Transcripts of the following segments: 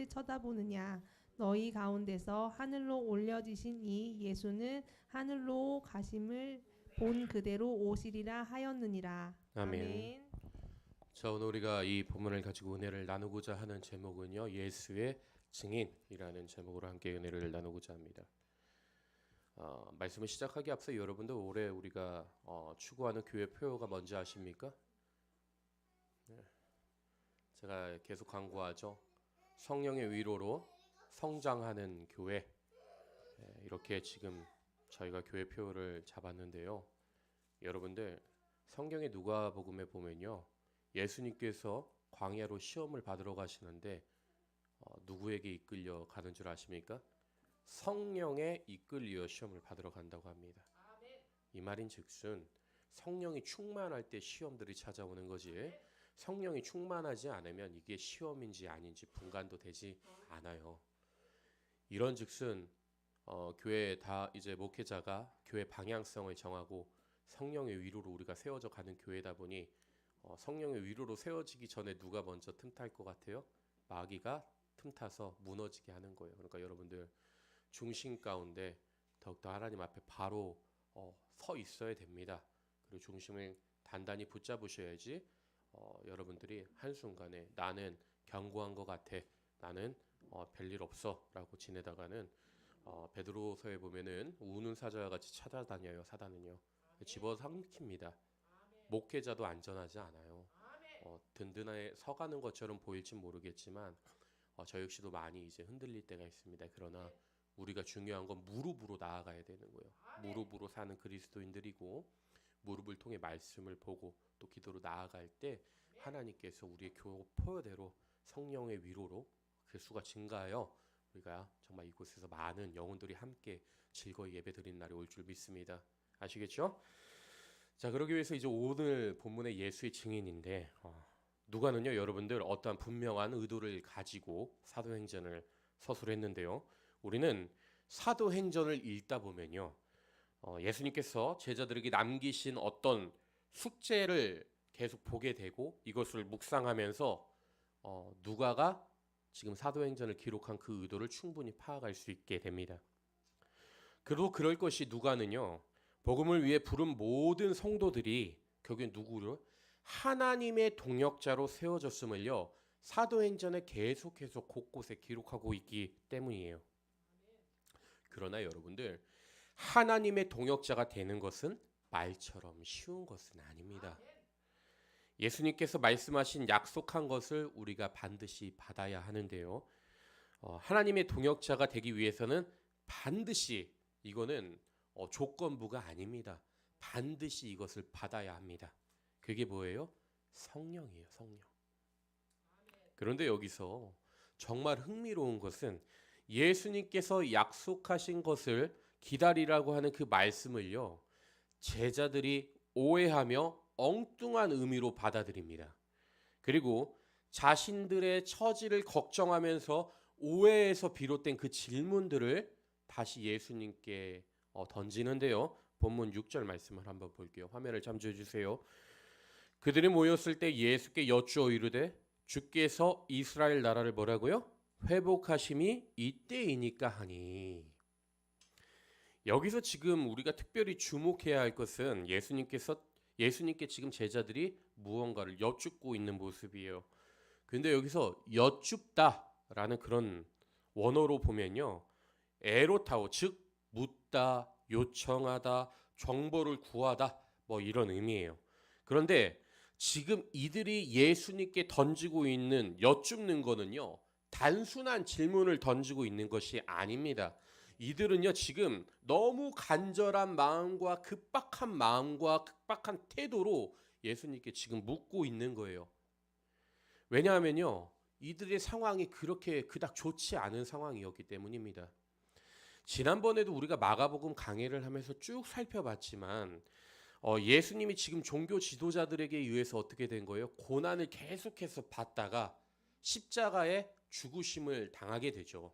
쳐다보느냐? 너희 가운데서 하늘로 올려지신 이 예수는 하늘로 가심을 본 그대로 오시리라 하였느니라. 아멘. 아멘. 자, 오늘 우리가 이 본문을 가지고 은혜를 나누고자 하는 제목은요, 예수의 증인이라는 제목으로 함께 은혜를 나누고자 합니다. 말씀을 시작하기 앞서 여러분들 올해 우리가 추구하는 교회 표어가 뭔지 아십니까? 제가 계속 광고하죠. 성령의 위로로 성장하는 교회. 이렇게 지금 저희가 교회 표어를 잡았는데요. 여러분들 성경의 누가복음에 보면요, 예수님께서 광야로 시험을 받으러 가시는데 누구에게 이끌려 가는 줄 아십니까? 성령에 이끌려 시험을 받으러 간다고 합니다. 이 말인즉슨 성령이 충만할 때 시험들이 찾아오는 거지, 성령이 충만하지 않으면 이게 시험인지 아닌지 분간도 되지 않아요. 이런즉슨 교회 다 이제 목회자가 교회 방향성을 정하고 성령의 위로로 우리가 세워져 가는 교회다 보니 성령의 위로로 세워지기 전에 누가 먼저 틈탈 것 같아요? 마귀가 틈타서 무너지게 하는 거예요. 그러니까 여러분들 중심 가운데 더욱더 하나님 앞에 바로 서 있어야 됩니다. 그리고 중심을 단단히 붙잡으셔야지 여러분들이 한순간에 나는 견고한 것 같아, 나는 별일 없어 라고 지내다가는 베드로서에 보면은 우는 사자와 같이 찾아다녀요. 사단은요, 집어삼킵니다. 목회자도 안전하지 않아요. 든든하게 서가는 것처럼 보일진 모르겠지만 저 역시도 많이 이제 흔들릴 때가 있습니다. 그러나 우리가 중요한 건 무릎으로 나아가야 되는 거예요. 무릎으로 사는 그리스도인들이고, 무릎을 통해 말씀을 보고 또 기도로 나아갈 때 하나님께서 우리의 교포대로 성령의 위로로 그 수가 증가하여 우리가 정말 이곳에서 많은 영혼들이 함께 즐거이 예배드리는 날이 올 줄 믿습니다. 아시겠죠? 자, 그러기 위해서 이제 오늘 본문의 예수의 증인인데, 누가는요, 여러분들 어떠한 분명한 의도를 가지고 사도행전을 서술했는데요. 우리는 사도행전을 읽다 보면요, 예수님께서 제자들에게 남기신 어떤 숙제를 계속 보게 되고, 이것을 묵상하면서 누가가 지금 사도행전을 기록한 그 의도를 충분히 파악할 수 있게 됩니다. 그리고 그럴 것이 누가는요, 복음을 위해 부른 모든 성도들이 결국엔 누구를 하나님의 동역자로 세워졌음을요, 사도행전에 계속해서 곳곳에 기록하고 있기 때문이에요. 그러나 여러분들, 하나님의 동역자가 되는 것은 말처럼 쉬운 것은 아닙니다. 예수님께서 말씀하신 약속한 것을 우리가 반드시 받아야 하는데요, 하나님의 동역자가 되기 위해서는 반드시, 이거는 조건부가 아닙니다. 반드시 이것을 받아야 합니다. 그게 뭐예요? 성령이에요. 성령. 그런데 여기서 정말 흥미로운 것은 예수님께서 약속하신 것을 기다리라고 하는 그 말씀을요, 제자들이 오해하며 엉뚱한 의미로 받아들입니다. 그리고 자신들의 처지를 걱정하면서 오해에서 비롯된 그 질문들을 다시 예수님께 던지는데요. 본문 6절 말씀을 한번 볼게요. 화면을 참조해 주세요. 그들이 모였을 때 예수께 여쭈어 이르되 주께서 이스라엘 나라를 뭐라고요? 회복하심이 이때이니까 하니. 여기서 지금 우리가 특별히 주목해야 할 것은 예수님께 지금 제자들이 무언가를 여쭙고 있는 모습이에요. 근데 여기서 여쭙다라는 그런 원어로 보면요, 에로타오, 즉 묻다, 요청하다, 정보를 구하다, 뭐 이런 의미예요. 그런데 지금 이들이 예수님께 던지고 있는 여쭙는 거는요, 단순한 질문을 던지고 있는 것이 아닙니다. 이들은요, 지금 너무 간절한 마음과 급박한 태도로 예수님께 지금 묻고 있는 거예요. 왜냐하면요, 이들의 상황이 그렇게 그닥 좋지 않은 상황이었기 때문입니다. 지난번에도 우리가 마가복음 강해를 하면서 쭉 살펴봤지만 예수님이 지금 종교 지도자들에게 의해서 어떻게 된 거예요? 고난을 계속해서 받다가 십자가에 죽으심을 당하게 되죠.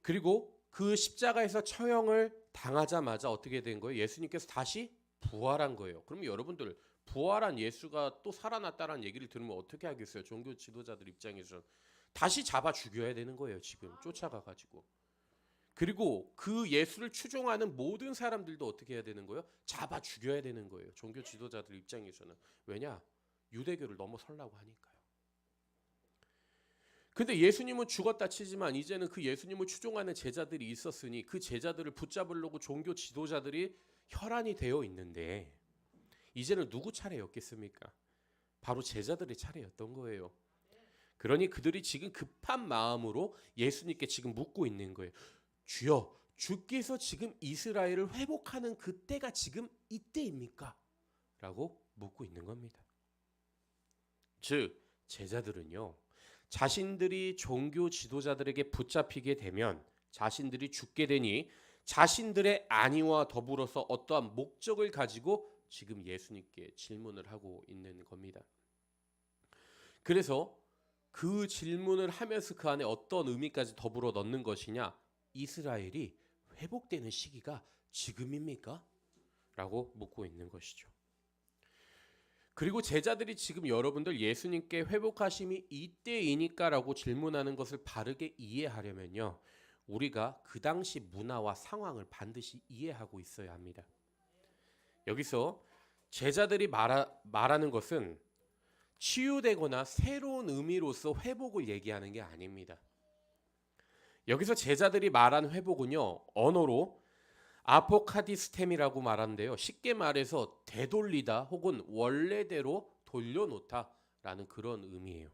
그리고 그 십자가에서 처형을 당하자마자 어떻게 된 거예요? 예수님께서 다시 부활한 거예요. 그럼 여러분들, 부활한 예수가 또 살아났다는 얘기를 들으면 어떻게 하겠어요? 종교 지도자들 입장에서 다시 잡아 죽여야 되는 거예요. 지금 쫓아가 가지고. 그리고 그 예수를 추종하는 모든 사람들도 어떻게 해야 되는 거예요? 잡아 죽여야 되는 거예요. 종교 지도자들 입장에서는. 왜냐? 유대교를 넘어서려고 하니까요. 근데 예수님은 죽었다 치지만 이제는 그 예수님을 추종하는 제자들이 있었으니 그 제자들을 붙잡으려고 종교 지도자들이 혈안이 되어 있는데 이제는 누구 차례였겠습니까? 바로 제자들의 차례였던 거예요. 그러니 그들이 지금 급한 마음으로 예수님께 지금 묻고 있는 거예요. 주여, 주께서 지금 이스라엘을 회복하는 그때가 지금 이때입니까? 라고 묻고 있는 겁니다. 즉 제자들은요, 자신들이 종교 지도자들에게 붙잡히게 되면 자신들이 죽게 되니 자신들의 안위와 더불어서 어떠한 목적을 가지고 지금 예수님께 질문을 하고 있는 겁니다. 그래서 그 질문을 하면서 그 안에 어떤 의미까지 더불어 넣는 것이냐? 이스라엘이 회복되는 시기가 지금입니까? 라고 묻고 있는 것이죠. 그리고 제자들이 지금 여러분들 예수님께 회복하심이 이때이니까 라고 질문하는 것을 바르게 이해하려면요, 우리가 그 당시 문화와 상황을 반드시 이해하고 있어야 합니다. 여기서 제자들이 말하는 것은 치유되거나 새로운 의미로서 회복을 얘기하는 게 아닙니다. 여기서 제자들이 말한 회복은요, 언어로 아포카디스템이라고 말하는데요, 쉽게 말해서 되돌리다 혹은 원래대로 돌려놓다라는 그런 의미예요.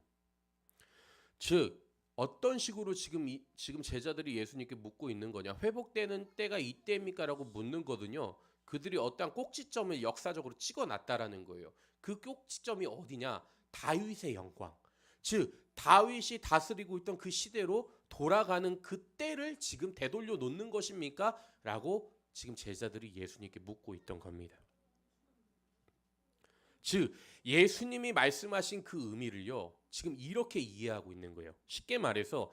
즉 어떤 식으로 지금 제자들이 예수님께 묻고 있는 거냐? 회복되는 때가 이때입니까? 라고 묻는 거든요, 그들이 어떠한 꼭지점을 역사적으로 찍어놨다라는 거예요. 그 꼭지점이 어디냐? 다윗의 영광. 즉 다윗이 다스리고 있던 그 시대로 돌아가는 그때를 지금 되돌려 놓는 것입니까? 라고 지금 제자들이 예수님께 묻고 있던 겁니다. 즉 예수님이 말씀하신 그 의미를요, 지금 이렇게 이해하고 있는 거예요. 쉽게 말해서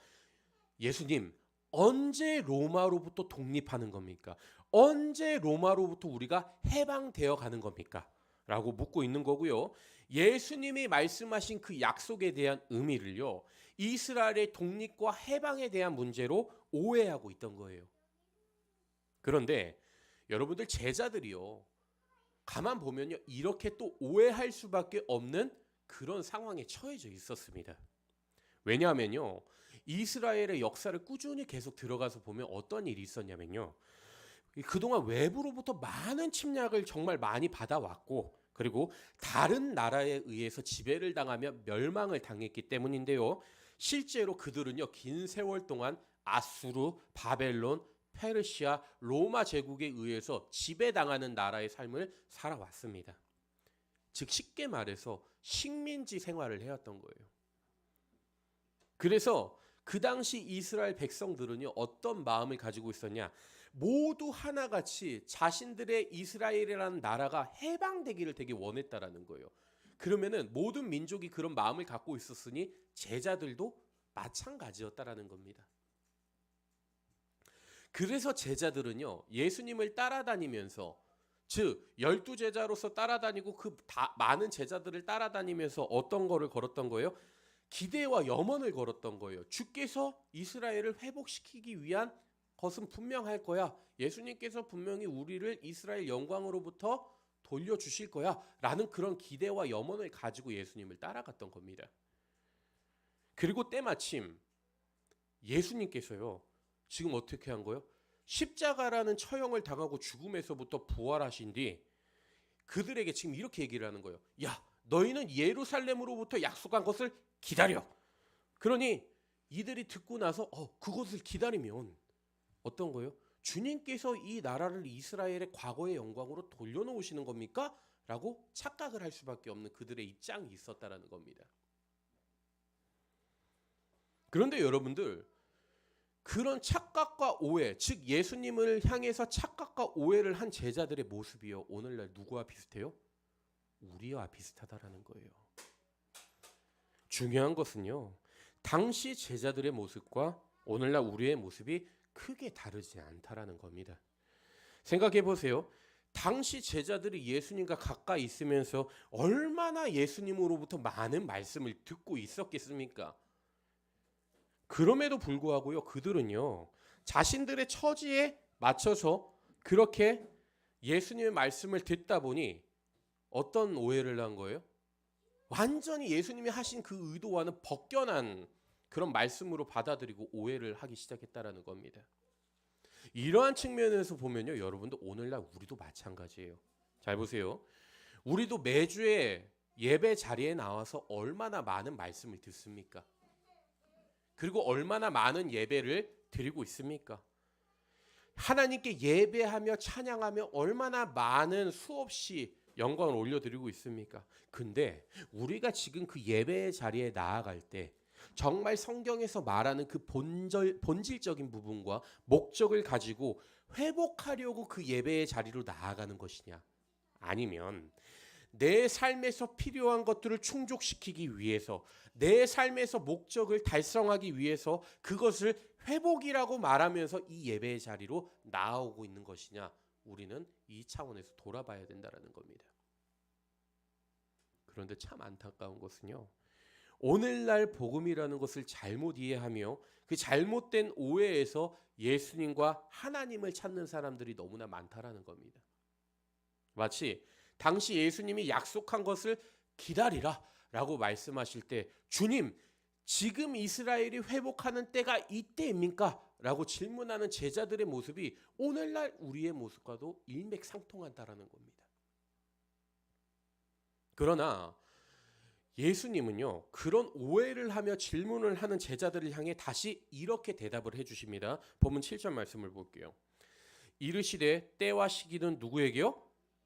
예수님, 언제 로마로부터 독립하는 겁니까? 언제 로마로부터 우리가 해방되어 가는 겁니까? 라고 묻고 있는 거고요. 예수님이 말씀하신 그 약속에 대한 의미를요, 이스라엘의 독립과 해방에 대한 문제로 오해하고 있던 거예요. 그런데 여러분들 제자들이요, 가만 보면요, 이렇게 또 오해할 수밖에 없는 그런 상황에 처해져 있었습니다. 왜냐하면요, 이스라엘의 역사를 꾸준히 계속 들어가서 보면 어떤 일이 있었냐면요, 그동안 외부로부터 많은 침략을 정말 많이 받아왔고, 그리고 다른 나라에 의해서 지배를 당하며 멸망을 당했기 때문인데요, 실제로 그들은요, 긴 세월 동안 아수르, 바벨론, 페르시아, 로마 제국에 의해서 지배당하는 나라의 삶을 살아왔습니다. 즉 쉽게 말해서 식민지 생활을 해왔던 거예요. 그래서 그 당시 이스라엘 백성들은요, 어떤 마음을 가지고 있었냐? 모두 하나같이 자신들의 이스라엘이라는 나라가 해방되기를 되게 원했다라는 거예요. 그러면은 모든 민족이 그런 마음을 갖고 있었으니 제자들도 마찬가지였다라는 겁니다. 그래서 제자들은요, 예수님을 따라다니면서, 즉 12제자로서 따라다니고 그 많은 제자들을 따라다니면서 어떤 거를 걸었던 거예요? 기대와 염원을 걸었던 거예요. 주께서 이스라엘을 회복시키기 위한 것은 분명할 거야. 예수님께서 분명히 우리를 이스라엘 영광으로부터 돌려주실 거야 라는 그런 기대와 염원을 가지고 예수님을 따라갔던 겁니다. 그리고 때마침 예수님께서요, 지금 어떻게 한 거예요? 십자가라는 처형을 당하고 죽음에서부터 부활하신 뒤 그들에게 지금 이렇게 얘기를 하는 거예요. 야, 너희는 예루살렘으로부터 약속한 것을 기다려. 그러니 이들이 듣고 나서 그것을 기다리면 어떤 거예요? 주님께서 이 나라를 이스라엘의 과거의 영광으로 돌려놓으시는 겁니까? 라고 착각을 할 수밖에 없는 그들의 입장이 있었다라는 겁니다. 그런데 여러분들, 그런 착각과 오해, 즉 예수님을 향해서 착각과 오해를 한 제자들의 모습이요, 오늘날 누구와 비슷해요? 우리와 비슷하다라는 거예요. 중요한 것은요, 당시 제자들의 모습과 오늘날 우리의 모습이 크게 다르지 않다라는 겁니다. 생각해 보세요. 당시 제자들이 예수님과 가까이 있으면서 얼마나 예수님으로부터 많은 말씀을 듣고 있었겠습니까? 그럼에도 불구하고요, 그들은요, 자신들의 처지에 맞춰서 그렇게 예수님의 말씀을 듣다 보니 어떤 오해를 한 거예요? 완전히 예수님이 하신 그 의도와는 벗겨난 그런 말씀으로 받아들이고 오해를 하기 시작했다라는 겁니다. 이러한 측면에서 보면요, 여러분들 오늘날 우리도 마찬가지예요. 잘 보세요. 우리도 매주에 예배 자리에 나와서 얼마나 많은 말씀을 듣습니까? 그리고 얼마나 많은 예배를 드리고 있습니까? 하나님께 예배하며 찬양하며 얼마나 많은 수없이 영광을 올려드리고 있습니까? 근데 우리가 지금 그 예배의 자리에 나아갈 때 정말 성경에서 말하는 그 본질적인 부분과 목적을 가지고 회복하려고 그 예배의 자리로 나아가는 것이냐? 아니면 내 삶에서 필요한 것들을 충족시키기 위해서, 내 삶에서 목적을 달성하기 위해서 그것을 회복이라고 말하면서 이 예배의 자리로 나아오고 있는 것이냐? 우리는 이 차원에서 돌아봐야 된다는 겁니다. 그런데 참 안타까운 것은요, 오늘날 복음이라는 것을 잘못 이해하며 그 잘못된 오해에서 예수님과 하나님을 찾는 사람들이 너무나 많다라는 겁니다. 마치 당시 예수님이 약속한 것을 기다리라 라고 말씀하실 때, 주님, 지금 이스라엘이 회복하는 때가 이때입니까? 라고 질문하는 제자들의 모습이 오늘날 우리의 모습과도 일맥상통한다라는 겁니다. 그러나 예수님은요, 그런 오해를 하며 질문을 하는 제자들을 향해 다시 이렇게 대답을 해주십니다. 본문 7절 말씀을 볼게요. 이르시되 때와 시기는 누구에게요?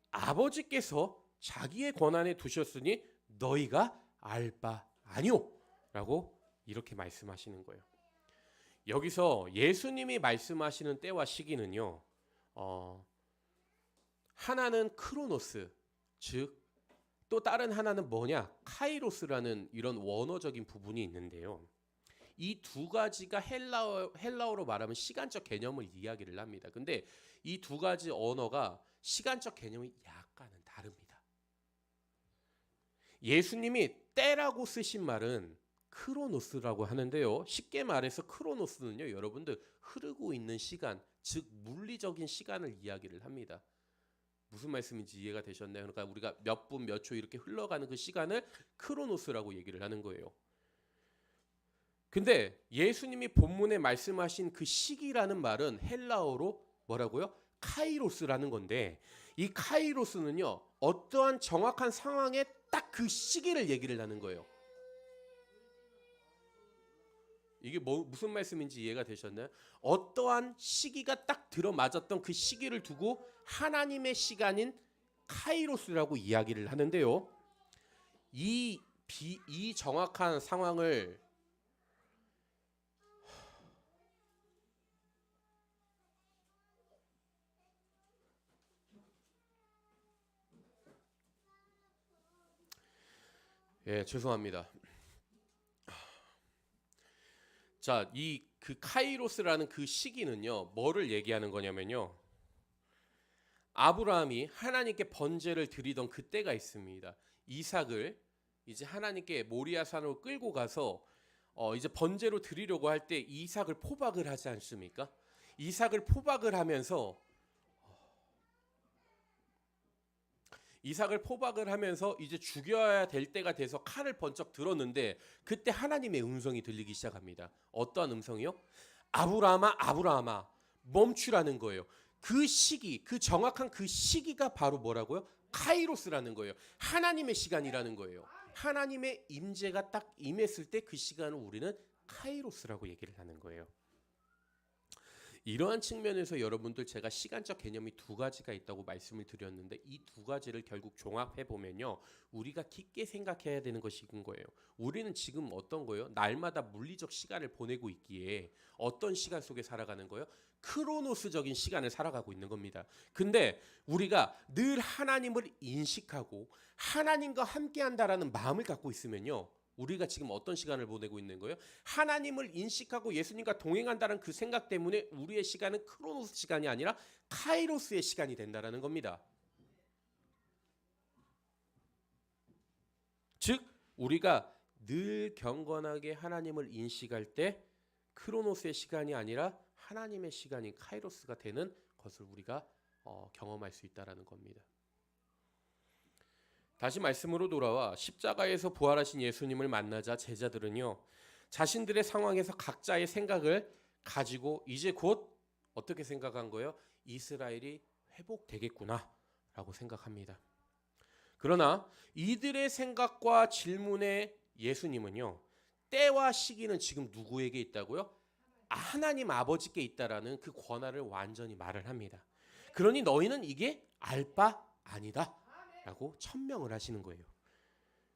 아버지께서 자기의 권한에 두셨으니 너희가 알 바 아니오 라고 이렇게 말씀하시는 거예요. 여기서 예수님이 말씀하시는 때와 시기는요, 하나는 크로노스, 즉 또 다른 하나는 뭐냐? 카이로스라는 이런 원어적인 부분이 있는데요. 이 두 가지가 헬라어로 말하면 시간적 개념을 이야기를 합니다. 근데 이 두 가지 언어가 시간적 개념이 약간은 다릅니다. 예수님이 때라고 쓰신 말은 크로노스라고 하는데요. 쉽게 말해서 크로노스는요, 여러분들 흐르고 있는 시간, 즉 물리적인 시간을 이야기를 합니다. 무슨 말씀인지 이해가 되셨나요? 그러니까 우리가 몇 분, 몇 초 이렇게 흘러가는 그 시간을 크로노스라고 얘기를 하는 거예요. 근데 예수님이 본문에 말씀하신 그 시기라는 말은 헬라어로 뭐라고요? 카이로스라는 건데, 이 카이로스는요, 어떠한 정확한 상황에 딱 그 시기를 얘기를 하는 거예요. 이게 무슨 말씀인지 이해가 되셨나요? 어떠한 시기가 딱 들어맞았던 그 시기를 두고 하나님의 시간인 카이로스라고 이야기를 하는데요. 이 정확한 상황을 죄송합니다. 자, 그 카이로스라는 그 시기는요, 뭐를 얘기하는 거냐면요, 아브라함이 하나님께 번제를 드리던 그때가 있습니다. 이삭을 이제 하나님께 모리아 산으로 끌고 가서 이제 번제로 드리려고 할 때 이삭을 포박을 하지 않습니까? 이삭을 포박을 하면서 이제 죽여야 될 때가 돼서 칼을 번쩍 들었는데 그때 하나님의 음성이 들리기 시작합니다. 어떠한 음성이요? 아브라함아, 아브라함아, 멈추라는 거예요. 그 시기, 그 정확한 그 시기가 바로 뭐라고요? 카이로스라는 거예요. 하나님의 시간이라는 거예요. 하나님의 임재가 딱 임했을 때 그 시간을 우리는 카이로스라고 얘기를 하는 거예요. 이러한 측면에서 여러분들, 제가 시간적 개념이 두 가지가 있다고 말씀을 드렸는데 이 두 가지를 결국 종합해 보면요, 우리가 깊게 생각해야 되는 것이 이건 거예요. 우리는 지금 어떤 거예요? 날마다 물리적 시간을 보내고 있기에 어떤 시간 속에 살아가는 거예요? 크로노스적인 시간을 살아가고 있는 겁니다. 근데 우리가 늘 하나님을 인식하고 하나님과 함께한다라는 마음을 갖고 있으면요, 우리가 지금 어떤 시간을 보내고 있는 거예요? 하나님을 인식하고 예수님과 동행한다는 그 생각 때문에 우리의 시간은 크로노스 시간이 아니라 카이로스의 시간이 된다라는 겁니다. 즉 우리가 늘 경건하게 하나님을 인식할 때 크로노스의 시간이 아니라 하나님의 시간인 카이로스가 되는 것을 우리가 경험할 수 있다라는 겁니다. 다시 말씀으로 돌아와 십자가에서 부활하신 예수님을 만나자 제자들은요, 자신들의 상황에서 각자의 생각을 가지고 이제 곧 어떻게 생각한 거예요? 이스라엘이 회복되겠구나라고 생각합니다. 그러나 이들의 생각과 질문에 예수님은요, 때와 시기는 지금 누구에게 있다고요? 하나님 아버지께 있다라는 그 권한을 완전히 말을 합니다. 그러니 너희는 이게 알 바 아니다 라고 천명을 하시는 거예요.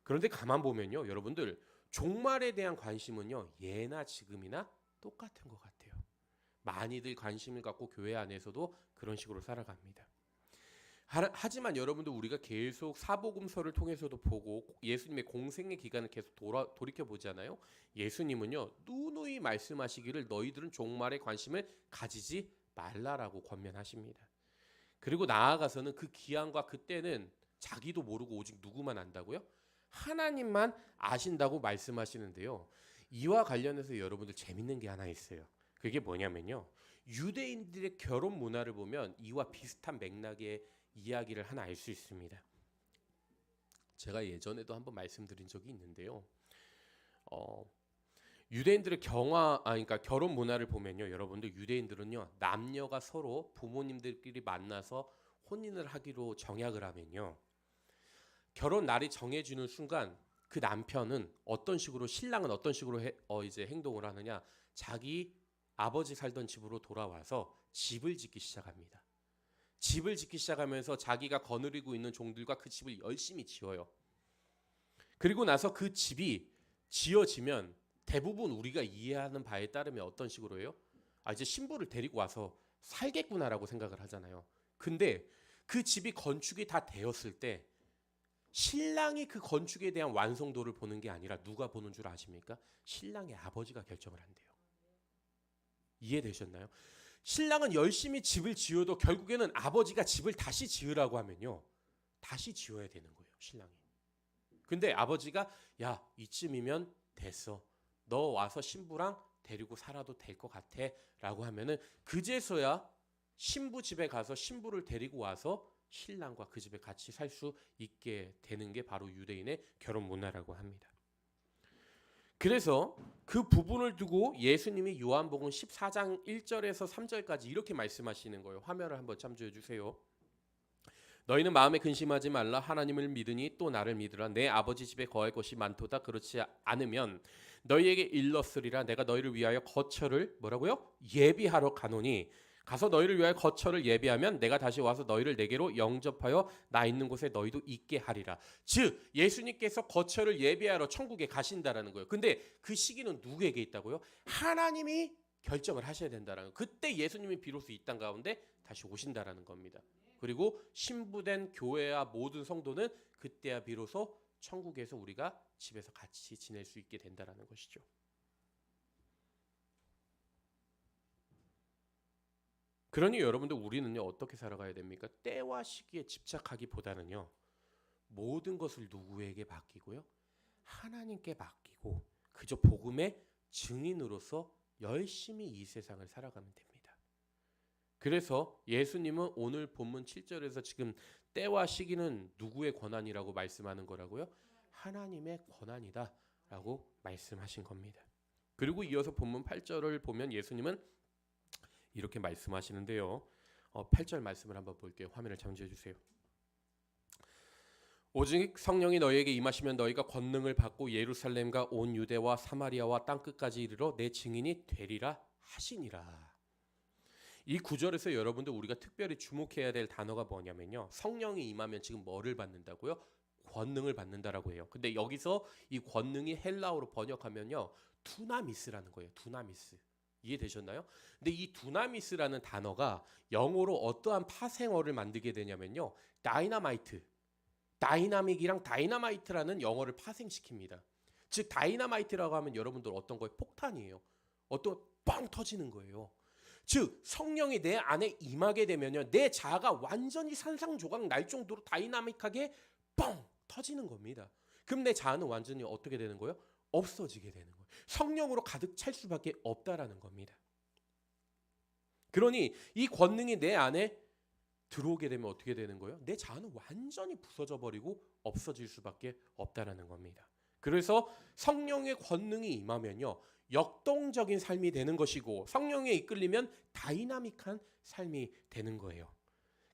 그런데 가만 보면요, 여러분들 종말에 대한 관심은요, 예나 지금이나 똑같은 것 같아요. 많이들 관심을 갖고 교회 안에서도 그런 식으로 살아갑니다. 하지만 여러분들 우리가 계속 사복음서를 통해서도 보고 예수님의 공생의 기간을 계속 돌이켜 보잖아요. 예수님은요, 누누이 말씀하시기를 너희들은 종말에 관심을 가지지 말라라고 권면하십니다. 그리고 나아가서는 그 기한과 그때는 자기도 모르고 오직 누구만 안다고요? 하나님만 아신다고 말씀하시는데요. 이와 관련해서 여러분들 재밌는 게 하나 있어요. 그게 뭐냐면요, 유대인들의 결혼 문화를 보면 이와 비슷한 맥락의 이야기를 하나 알 수 있습니다. 제가 예전에도 한번 말씀드린 적이 있는데요. 유대인들의 그러니까 결혼 문화를 보면요, 여러분들 유대인들은요, 남녀가 서로 부모님들끼리 만나서 혼인을 하기로 정약을 하면요, 결혼 날이 정해지는 순간 그 남편은 어떤 식으로, 신랑은 어떤 식으로 이제 행동을 하느냐, 자기 아버지 살던 집으로 돌아와서 집을 짓기 시작합니다. 집을 짓기 시작하면서 자기가 거느리고 있는 종들과 그 집을 열심히 지어요. 그리고 나서 그 집이 지어지면 대부분 우리가 이해하는 바에 따르면 어떤 식으로 해요? 이제 신부를 데리고 와서 살겠구나라고 생각을 하잖아요. 근데 그 집이 건축이 다 되었을 때 신랑이 그 건축에 대한 완성도를 보는 게 아니라 누가 보는 줄 아십니까? 신랑의 아버지가 결정을 한대요. 이해되셨나요? 신랑은 열심히 집을 지어도 결국에는 아버지가 집을 다시 지으라고 하면요, 다시 지어야 되는 거예요, 신랑이. 근데 아버지가 야, 이쯤이면 됐어, 너 와서 신부랑 데리고 살아도 될 것 같아 라고 하면은 그제서야 신부 집에 가서 신부를 데리고 와서 신랑과 그 집에 같이 살 수 있게 되는 게 바로 유대인의 결혼 문화라고 합니다. 그래서 그 부분을 두고 예수님이 요한복음 14장 1절에서 3절까지 이렇게 말씀하시는 거예요. 화면을 한번 참조해 주세요. 너희는 마음에 근심하지 말라. 하나님을 믿으니 또 나를 믿으라. 내 아버지 집에 거할 곳이 많도다. 그렇지 않으면 너희에게 일렀으리라. 내가 너희를 위하여 거처를 뭐라고요? 예비하러 가노니 가서 너희를 위하여 거처를 예비하면 내가 다시 와서 너희를 내게로 영접하여 나 있는 곳에 너희도 있게 하리라. 즉 예수님께서 거처를 예비하러 천국에 가신다라는 거예요. 근데 그 시기는 누구에게 있다고요? 하나님이 결정을 하셔야 된다라는 거예요. 그때 예수님이 비로소 이 땅 가운데 다시 오신다라는 겁니다. 그리고 신부된 교회와 모든 성도는 그때야 비로소 천국에서 우리가 집에서 같이 지낼 수 있게 된다라는 것이죠. 그러니 여러분들 우리는요, 어떻게 살아가야 됩니까? 때와 시기에 집착하기보다는요, 모든 것을 누구에게 맡기고요? 하나님께 맡기고 그저 복음의 증인으로서 열심히 이 세상을 살아가면 됩니다. 그래서 예수님은 오늘 본문 7절에서 지금 때와 시기는 누구의 권한이라고 말씀하는 거라고요? 하나님의 권한이다 라고 말씀하신 겁니다. 그리고 이어서 본문 8절을 보면 예수님은 이렇게 말씀하시는데요. 8절 말씀을 한번 볼게요. 화면을 참조해 주세요. 오직 성령이 너희에게 임하시면 너희가 권능을 받고 예루살렘과 온 유대와 사마리아와 땅끝까지 이르러 내 증인이 되리라 하시니라. 이 구절에서 여러분들 우리가 특별히 주목해야 될 단어가 뭐냐면요, 성령이 임하면 지금 뭐를 받는다고요? 권능을 받는다라고 해요. 근데 여기서 이 권능이 헬라어로 번역하면요, 두나미스라는 거예요. 두나미스. 이해되셨나요? 근데 이 두나미스라는 단어가 영어로 어떠한 파생어를 만들게 되냐면요, 다이나마이트, 다이나믹이랑 다이나마이트라는 영어를 파생시킵니다. 즉 다이나마이트라고 하면 여러분들 어떤 거예요? 폭탄이에요. 어떤 빵 터지는 거예요. 즉 성령이 내 안에 임하게 되면요, 내 자아가 완전히 산상조각 날 정도로 다이나믹하게 뻥 터지는 겁니다. 그럼 내 자아는 완전히 어떻게 되는 거예요? 없어지게 되는 거예요. 성령으로 가득 찰 수밖에 없다라는 겁니다. 그러니 이 권능이 내 안에 들어오게 되면 어떻게 되는 거예요? 내 자아는 완전히 부서져 버리고 없어질 수밖에 없다라는 겁니다. 그래서 성령의 권능이 임하면요, 역동적인 삶이 되는 것이고 성령에 이끌리면 다이나믹한 삶이 되는 거예요.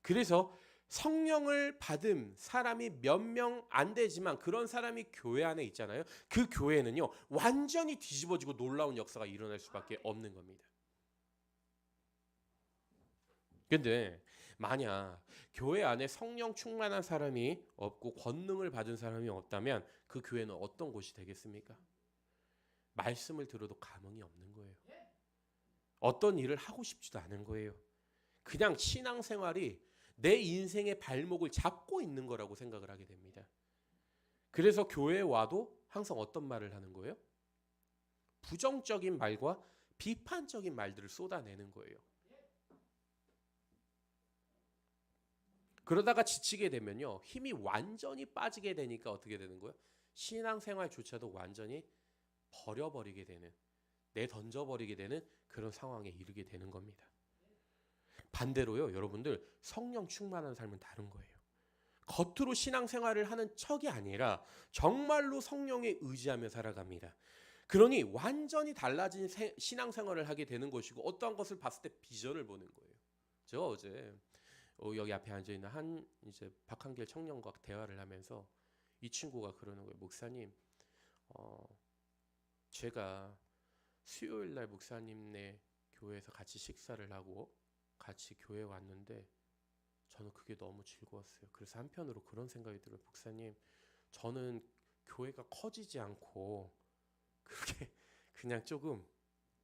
그래서 성령을 받은 사람이 몇 명 안 되지만 그런 사람이 교회 안에 있잖아요. 그 교회는요, 완전히 뒤집어지고 놀라운 역사가 일어날 수밖에 없는 겁니다. 근데 만약 교회 안에 성령 충만한 사람이 없고 권능을 받은 사람이 없다면 그 교회는 어떤 곳이 되겠습니까? 말씀을 들어도 감흥이 없는 거예요. 어떤 일을 하고 싶지도 않은 거예요. 그냥 신앙생활이 내 인생의 발목을 잡고 있는 거라고 생각을 하게 됩니다. 그래서 교회에 와도 항상 어떤 말을 하는 거예요? 부정적인 말과 비판적인 말들을 쏟아내는 거예요. 그러다가 지치게 되면요, 힘이 완전히 빠지게 되니까 어떻게 되는 거예요? 신앙생활조차도 완전히 버려버리게 되는, 내던져버리게 되는 그런 상황에 이르게 되는 겁니다. 반대로요, 여러분들, 성령 충만한 삶은 다른 거예요. 겉으로 신앙생활을 하는 척이 아니라 정말로 성령에 의지하며 살아갑니다. 그러니 완전히 달라진 신앙생활을 하게 되는 것이고, 어떠한 것을 봤을 때 비전을 보는 거예요. 제가 어제 여기 앞에 앉아 있는 한 이제 박한길 청년과 대화를 하면서 이 친구가 그러는 거예요. 목사님, 제가 수요일 날 목사님네 교회에서 같이 식사를 하고 같이 교회에 왔는데 저는 그게 너무 즐거웠어요. 그래서 한편으로 그런 생각이 들어요. 목사님, 저는 교회가 커지지 않고 그렇게 그냥 조금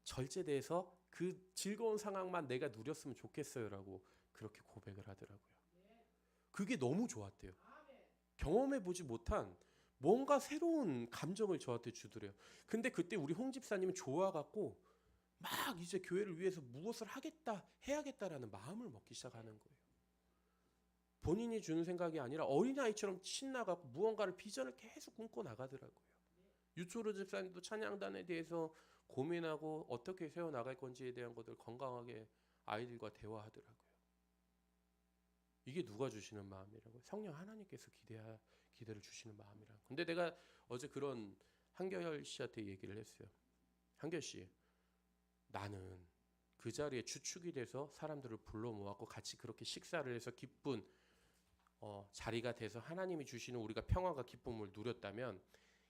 절제돼서 그 즐거운 상황만 내가 누렸으면 좋겠어요라고 그렇게 고백을 하더라고요. 그게 너무 좋았대요. 경험해보지 못한 뭔가 새로운 감정을 저한테 주더래요. 근데 그때 우리 홍 집사님은 좋아갖고 막 이제 교회를 위해서 무엇을 해야겠다라는 마음을 먹기 시작하는 거예요. 본인이 주는 생각이 아니라 어린아이처럼 신나갖고 무언가를 비전을 계속 꿈꿔 나가더라고요. 유초로 집사님도 찬양단에 대해서 고민하고 어떻게 세워나갈 건지에 대한 것들 건강하게 아이들과 대화하더라고요. 이게 누가 주시는 마음이라고요? 성령 하나님께서 기대를 주시는 마음이라고. 근데 내가 어제 그런 한결 씨한테 얘기를 했어요. 한결 씨, 나는 그 자리에 주축이 돼서 사람들을 불러 모았고 같이 그렇게 식사를 해서 기쁜 자리가 돼서 하나님이 주시는 우리가 평화가 기쁨을 누렸다면,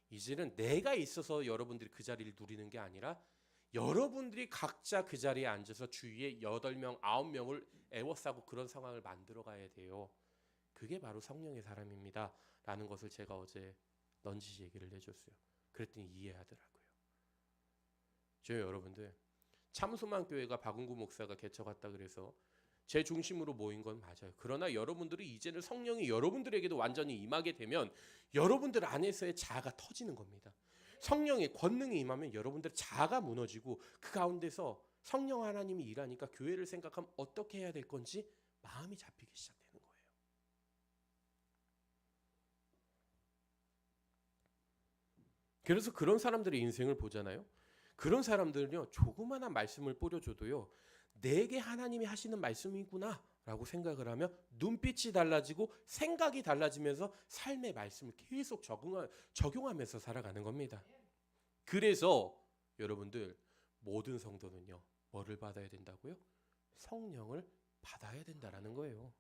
이제는 내가 있어서 여러분들이 그 자리를 누리는 게 아니라 여러분들이 각자 그 자리에 앉아서 주위에 8명, 9명을 애워싸고 그런 상황을 만들어 가야 돼요. 그게 바로 성령의 사람입니다 라는 것을 제가 어제 넌지시 얘기를 해줬어요. 그랬더니 이해하더라고요. 저희 여러분들, 참소망교회가 박은구 목사가 개척했다 그래서 제 중심으로 모인 건 맞아요. 그러나 여러분들이 이제는 성령이 여러분들에게도 완전히 임하게 되면 여러분들 안에서의 자아가 터지는 겁니다. 성령의 권능이 임하면 여러분들의 자아가 무너지고 그 가운데서 성령 하나님이 일하니까 교회를 생각하면 어떻게 해야 될 건지 마음이 잡히기 시작되는 거예요. 그래서 그런 사람들의 인생을 보잖아요. 그런 사람들은요, 조그마한 말씀을 뿌려줘도요, 내게 하나님이 하시는 말씀이구나 라고 생각을 하면 눈빛이 달라지고 생각이 달라지면서 삶의 말씀을 계속 적용하면서 살아가는 겁니다. 그래서 여러분들, 모든 성도는요, 뭐를 받아야 된다고요? 성령을 받아야 된다라는 거예요.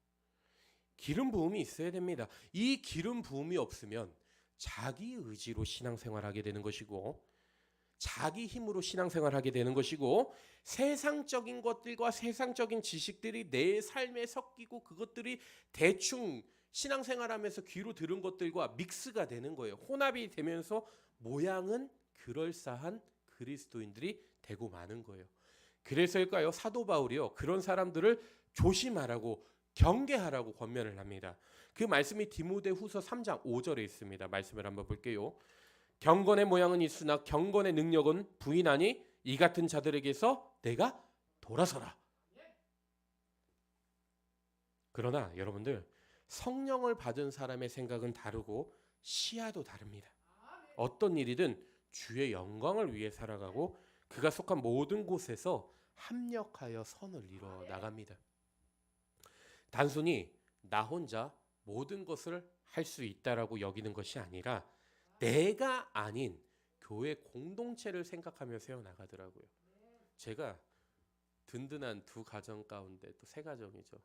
기름 부음이 있어야 됩니다. 이 기름 부음이 없으면 자기 의지로 신앙생활하게 되는 것이고, 자기 힘으로 신앙생활하게 되는 것이고, 세상적인 것들과 세상적인 지식들이 내 삶에 섞이고 그것들이 대충 신앙생활하면서 귀로 들은 것들과 믹스가 되는 거예요. 혼합이 되면서 모양은 그럴싸한 그리스도인들이 되고 마는 거예요. 그래서일까요? 사도 바울이요, 그런 사람들을 조심하라고, 경계하라고 권면을 합니다. 그 말씀이 디모데후서 3장 5절에 있습니다. 말씀을 한번 볼게요. 경건의 모양은 있으나 경건의 능력은 부인하니 이 같은 자들에게서 내가 돌아서라. 그러나 여러분들, 성령을 받은 사람의 생각은 다르고 시야도 다릅니다. 어떤 일이든 주의 영광을 위해 살아가고 그가 속한 모든 곳에서 합력하여 선을 이뤄 나갑니다. 단순히 나 혼자 모든 것을 할 수 있다라고 여기는 것이 아니라 내가 아닌 교회 공동체를 생각하며 세워나가더라고요. 제가 든든한 두 가정 가운데 또 세 가정이죠.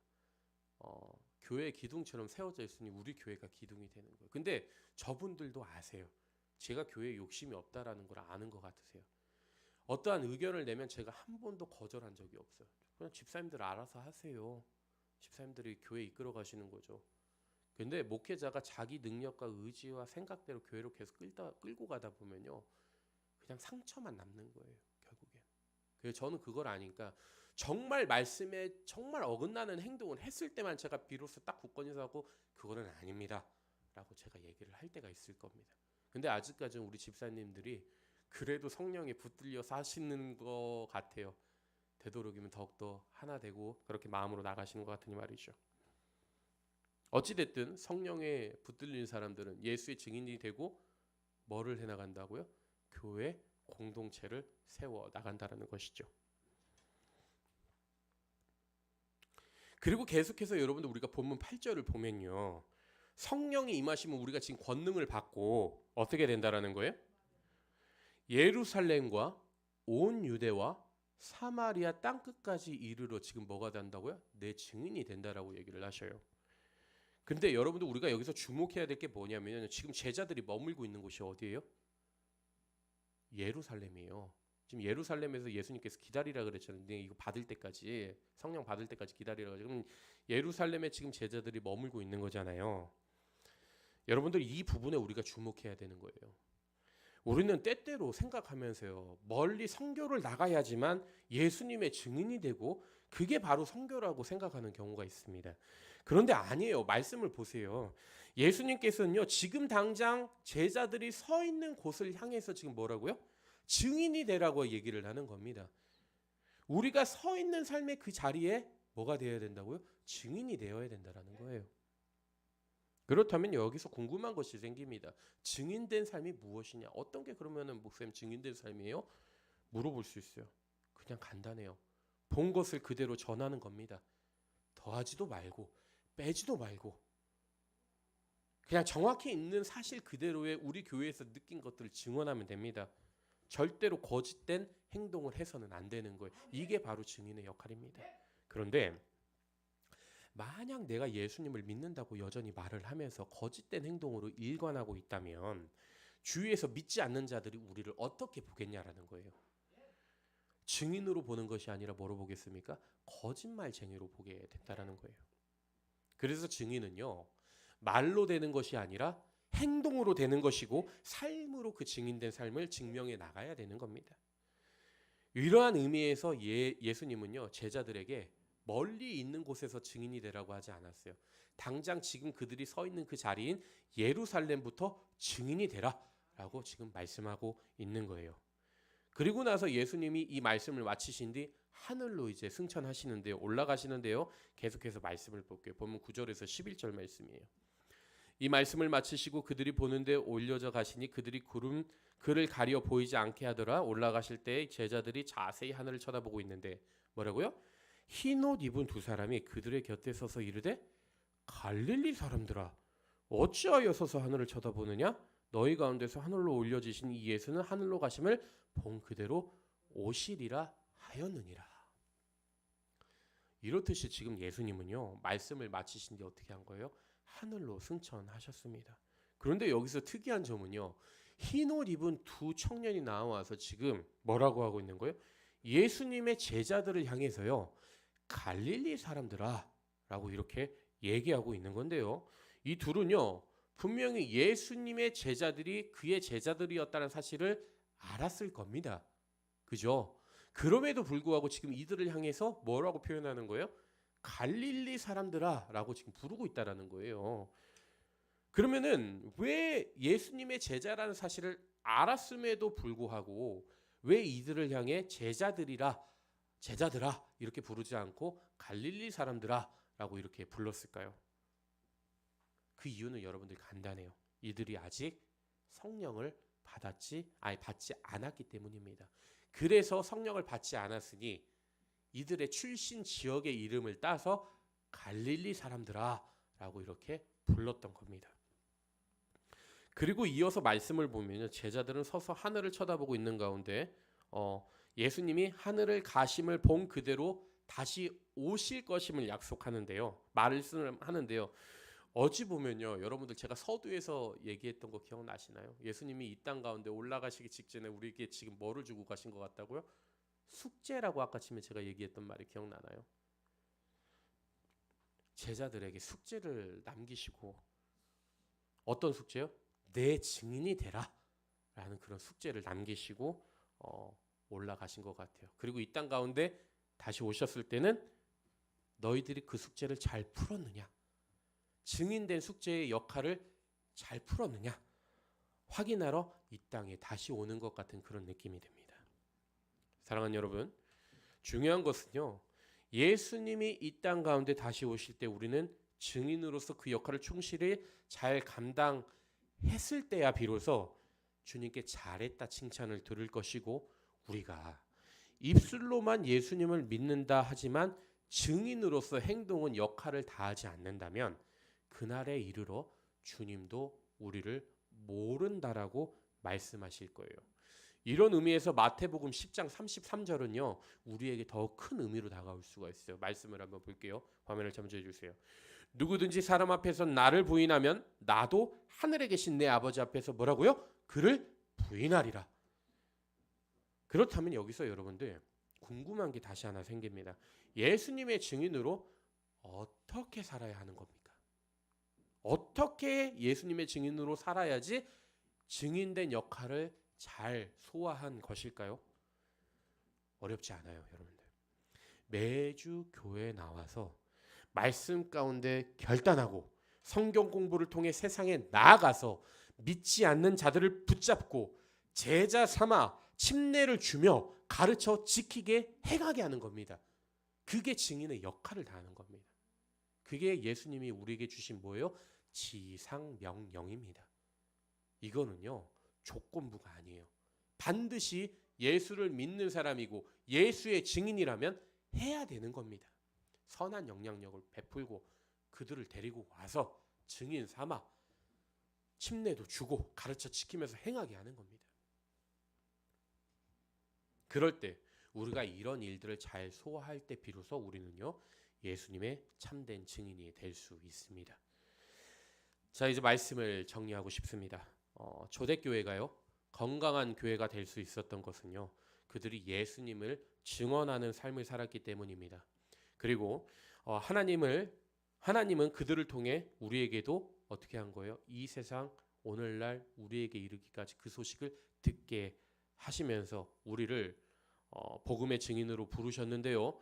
교회 기둥처럼 세워져 있으니 우리 교회가 기둥이 되는 거예요. 근데 저분들도 아세요. 제가 교회에 욕심이 없다라는 걸 아는 것 같으세요. 어떠한 의견을 내면 제가 한 번도 거절한 적이 없어요. 그냥 집사님들 알아서 하세요. 집사님들이 교회 이끌어 가시는 거죠. 근데 목회자가 자기 능력과 의지와 생각대로 교회로 계속 끌고 가다 보면요, 그냥 상처만 남는 거예요, 결국엔. 그래서 저는 그걸 아니까 정말 말씀에 정말 어긋나는 행동을 했을 때만 제가 비로소 딱 굳건히 서고 그거는 아닙니다 라고 제가 얘기를 할 때가 있을 겁니다. 근데 아직까지는 우리 집사님들이 그래도 성령에 붙들려 사시는 것 같아요. 되도록이면 더욱더 하나 되고 그렇게 마음으로 나가시는 것 같으니 말이죠. 어찌됐든 성령에 붙들린 사람들은 예수의 증인이 되고 뭐를 해나간다고요? 교회 공동체를 세워 나간다는 것이죠. 그리고 계속해서 여러분들 우리가 본문 8절을 보면요, 성령이 임하시면 우리가 지금 권능을 받고 어떻게 된다라는 거예요? 예루살렘과 온 유대와 사마리아 땅끝까지 이르러 지금 뭐가 된다고요? 내 증인이 된다라고 얘기를 하셔요. 근데 여러분들 우리가 여기서 주목해야 될 게 뭐냐면 지금 제자들이 머물고 있는 곳이 어디예요? 예루살렘이에요. 지금 예루살렘에서 예수님께서 기다리라 그랬잖아요. 이거 받을 때까지, 성령 받을 때까지 기다리라 그랬죠. 그럼 예루살렘에 지금 제자들이 머물고 있는 거잖아요. 여러분들 이 부분에 우리가 주목해야 되는 거예요. 우리는 때때로 생각하면서요, 멀리 선교를 나가야지만 예수님의 증인이 되고 그게 바로 선교라고 생각하는 경우가 있습니다. 그런데 아니에요. 말씀을 보세요. 예수님께서는요, 지금 당장 제자들이 서 있는 곳을 향해서 지금 뭐라고요? 증인이 되라고 얘기를 하는 겁니다. 우리가 서 있는 삶의 그 자리에 뭐가 되어야 된다고요? 증인이 되어야 된다는 거예요. 그렇다면 여기서 궁금한 것이 생깁니다. 증인된 삶이 무엇이냐? 어떤 게 그러면은 목사님 증인된 삶이에요? 물어볼 수 있어요. 그냥 간단해요. 본 것을 그대로 전하는 겁니다. 더하지도 말고 빼지도 말고 그냥 정확히 있는 사실 그대로의 우리 교회에서 느낀 것들을 증언하면 됩니다. 절대로 거짓된 행동을 해서는 안 되는 거예요. 이게 바로 증인의 역할입니다. 그런데 만약 내가 예수님을 믿는다고 여전히 말을 하면서 거짓된 행동으로 일관하고 있다면 주위에서 믿지 않는 자들이 우리를 어떻게 보겠냐라는 거예요. 증인으로 보는 것이 아니라 뭐로 보겠습니까? 거짓말쟁이로 보게 된다라는 거예요. 그래서 증인은요, 말로 되는 것이 아니라 행동으로 되는 것이고 삶으로 그 증인된 삶을 증명해 나가야 되는 겁니다. 이러한 의미에서 예수님은요, 제자들에게 멀리 있는 곳에서 증인이 되라고 하지 않았어요. 당장 지금 그들이 서 있는 그 자리인 예루살렘부터 증인이 되라라고 지금 말씀하고 있는 거예요. 그리고 나서 예수님이 이 말씀을 마치신 뒤 하늘로 이제 승천하시는데요. 올라가시는데요. 계속해서 말씀을 볼게요. 보면 9절에서 11절 말씀이에요. 이 말씀을 마치시고 그들이 보는데 올려져 가시니 그들이 그를 가려 보이지 않게 하더라. 올라가실 때 제자들이 자세히 하늘을 쳐다보고 있는데 뭐라고요? 흰 옷 입은 두 사람이 그들의 곁에 서서 이르되 갈릴리 사람들아 어찌하여 서서 하늘을 쳐다보느냐? 너희 가운데서 하늘로 올려지신 이 예수는 하늘로 가심을 본 그대로 오시리라 하였느니라. 이렇듯이 지금 예수님은요, 말씀을 마치신 뒤 어떻게 한 거예요? 하늘로 승천하셨습니다. 그런데 여기서 특이한 점은요, 흰 옷 입은 두 청년이 나와서 지금 뭐라고 하고 있는 거예요? 예수님의 제자들을 향해서요, 갈릴리 사람들아 라고 이렇게 얘기하고 있는 건데요, 이 둘은요 분명히 예수님의 제자들이 그의 제자들이었다는 사실을 알았을 겁니다. 그죠? 그럼에도 불구하고 지금 이들을 향해서 뭐라고 표현하는 거예요? 갈릴리 사람들아 라고 지금 부르고 있다는 거예요. 그러면은 왜 예수님의 제자라는 사실을 알았음에도 불구하고 왜 이들을 향해 제자들아 이렇게 부르지 않고 갈릴리 사람들아 라고 이렇게 불렀을까요? 그 이유는 여러분들 간단해요. 이들이 아직 성령을 받지 않았기 때문입니다. 그래서 성령을 받지 않았으니 이들의 출신 지역의 이름을 따서 갈릴리 사람들아 라고 이렇게 불렀던 겁니다. 그리고 이어서 말씀을 보면 제자들은 서서 하늘을 쳐다보고 있는 가운데 예수님이 하늘을 가심을 본 그대로 다시 오실 것임을 약속하는데요. 말씀하는데요. 어찌 보면요, 여러분들 제가 서두에서 얘기했던 거 기억나시나요? 예수님이 이 땅 가운데 올라가시기 직전에 우리에게 지금 뭐를 주고 가신 것 같다고요? 숙제라고 아까 전에 제가 얘기했던 말이 기억나나요? 제자들에게 숙제를 남기시고 어떤 숙제요? 내 증인이 되라 라는 그런 숙제를 남기시고 올라가신 것 같아요. 그리고 이 땅 가운데 다시 오셨을 때는 너희들이 그 숙제를 잘 풀었느냐, 증인된 숙제의 역할을 잘 풀었느냐 확인하러 이 땅에 다시 오는 것 같은 그런 느낌이 듭니다. 사랑하는 여러분, 중요한 것은요, 예수님이 이 땅 가운데 다시 오실 때 우리는 증인으로서 그 역할을 충실히 잘 감당했을 때야 비로소 주님께 잘했다 칭찬을 들을 것이고, 우리가 입술로만 예수님을 믿는다 하지만 증인으로서 행동은 역할을 다하지 않는다면 그날에 이르러 주님도 우리를 모른다라고 말씀하실 거예요. 이런 의미에서 마태복음 10장 33절은요 우리에게 더 큰 의미로 다가올 수가 있어요. 말씀을 한번 볼게요. 화면을 잠재해 주세요. 누구든지 사람 앞에서 나를 부인하면 나도 하늘에 계신 내 아버지 앞에서 뭐라고요? 그를 부인하리라. 그렇다면 여기서 여러분들 궁금한 게 다시 하나 생깁니다. 예수님의 증인으로 어떻게 살아야 하는 겁니까? 어떻게 예수님의 증인으로 살아야지 증인된 역할을 잘 소화한 것일까요? 어렵지 않아요, 여러분들. 매주 교회에 나와서 말씀 가운데 결단하고 성경 공부를 통해 세상에 나아가서 믿지 않는 자들을 붙잡고 제자 삼아 침례를 주며 가르쳐 지키게 행하게 하는 겁니다. 그게 증인의 역할을 다하는 겁니다. 그게 예수님이 우리에게 주신 뭐예요? 지상명령입니다. 이거는요 조건부가 아니에요. 반드시 예수를 믿는 사람이고 예수의 증인이라면 해야 되는 겁니다. 선한 영향력을 베풀고 그들을 데리고 와서 증인 삼아 침례도 주고 가르쳐 지키면서 행하게 하는 겁니다. 그럴 때 우리가 이런 일들을 잘 소화할 때 비로소 우리는요 예수님의 참된 증인이 될 수 있습니다. 자, 이제 말씀을 정리하고 싶습니다. 초대교회가요 건강한 교회가 될 수 있었던 것은요 그들이 예수님을 증언하는 삶을 살았기 때문입니다. 그리고 하나님은 그들을 통해 우리에게도 어떻게 한 거예요? 이 세상 오늘날 우리에게 이르기까지 그 소식을 듣게 하시면서 우리를 복음의 증인으로 부르셨는데요.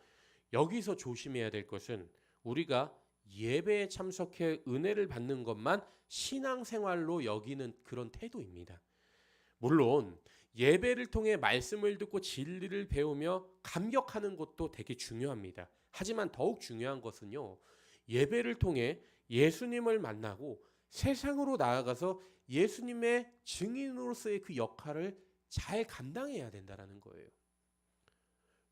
여기서 조심해야 될 것은 우리가 예배에 참석해 은혜를 받는 것만 신앙생활로 여기는 그런 태도입니다. 물론 예배를 통해 말씀을 듣고 진리를 배우며 감격하는 것도 되게 중요합니다. 하지만 더욱 중요한 것은요. 예배를 통해 예수님을 만나고 세상으로 나아가서 예수님의 증인으로서의 그 역할을 잘 감당해야 된다는 거예요.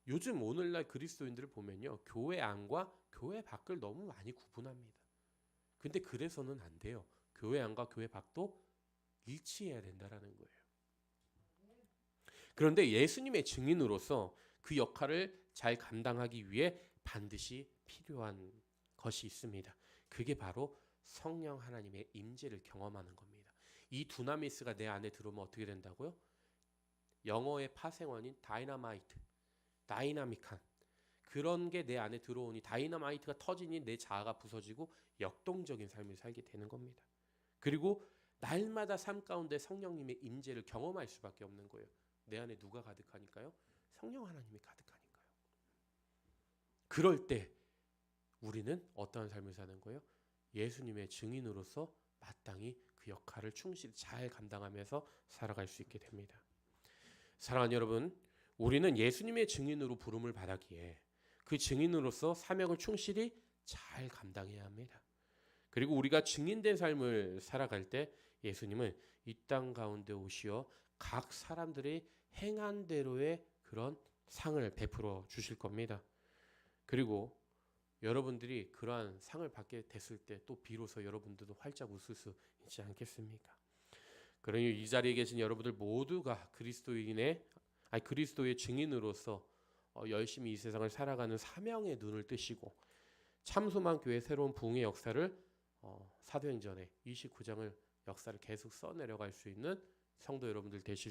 요즘 오늘날 그리스도인들을 보면요. 교회 안과 교회 밖을 너무 많이 구분합니다. 근데 그래서는 안 돼요. 교회 안과 교회 밖도 일치해야 된다는 거예요. 그런데 예수님의 증인으로서 그 역할을 잘 감당하기 위해 반드시 필요한 것이 있습니다. 그게 바로 성령 하나님의 임재를 경험하는 겁니다. 이 두나미스가 내 안에 들어오면 어떻게 된다고요? 영어의 파생어인 다이나마이트, 다이나믹한 그런 게 내 안에 들어오니 다이나마이트가 터지니 내 자아가 부서지고 역동적인 삶을 살게 되는 겁니다. 그리고 날마다 삶 가운데 성령님의 임재를 경험할 수밖에 없는 거예요. 내 안에 누가 가득하니까요? 성령 하나님이 가득하니까요. 그럴 때 우리는 어떠한 삶을 사는 거예요? 예수님의 증인으로서 마땅히 그 역할을 충실히 잘 감당하면서 살아갈 수 있게 됩니다. 사랑하는 여러분, 우리는 예수님의 증인으로 부름을 받았기에 그 증인으로서 사명을 충실히 잘 감당해야 합니다. 그리고 우리가 증인된 삶을 살아갈 때 예수님은 이 땅 가운데 오시어 각 사람들이 행한 대로의 그런 상을 베풀어 주실 겁니다. 그리고 여러분들이 그러한 상을 받게 됐을 때 또 비로소 여러분들도 활짝 웃을 수 있지 않겠습니까? 그러니 이 자리에 계신 여러분들 모두가 그리스도의 증인으로서 열심히 이 세상을 살아가는 사명의 눈을 뜨시고 참소만 교회 새로운 부흥의 역사를 사도행전의 29장을 역사를 계속 써내려갈 수 있는 성도 여러분들 되실